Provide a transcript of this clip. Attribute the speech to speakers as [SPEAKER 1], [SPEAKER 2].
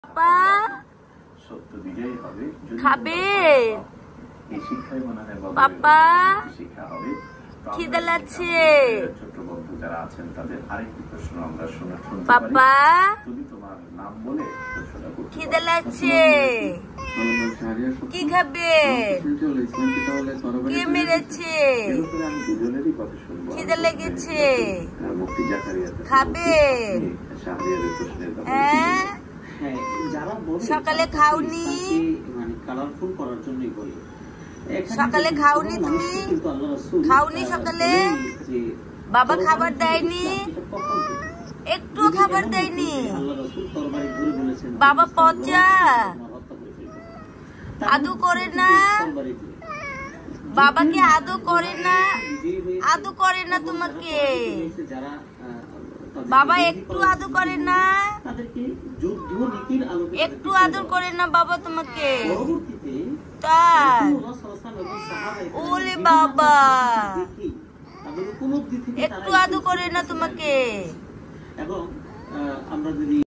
[SPEAKER 1] পাপা খাবেন? পাপা খিদে লাগছে। পাপা খিদে লাগছে, কি খাবেন? কে মেরেছে? খিদে লেগেছে, খাবেন? হ্যাঁ, সকালে খাওনি? সকালে খাওনি? তুমি খাওনি সকালে? বাবা খাবার দেয়নি? একটু খাবার দেয়নি? বাবা পচা আদু করে না? বাবাকে আদু করে না? আদু করে না তোমাকে? বাবা একটু আদর করে না? একটু আদর করে না বাবা তোমাকে? তাই? ওলে বাবা, একটু আদর করে না তোমাকে?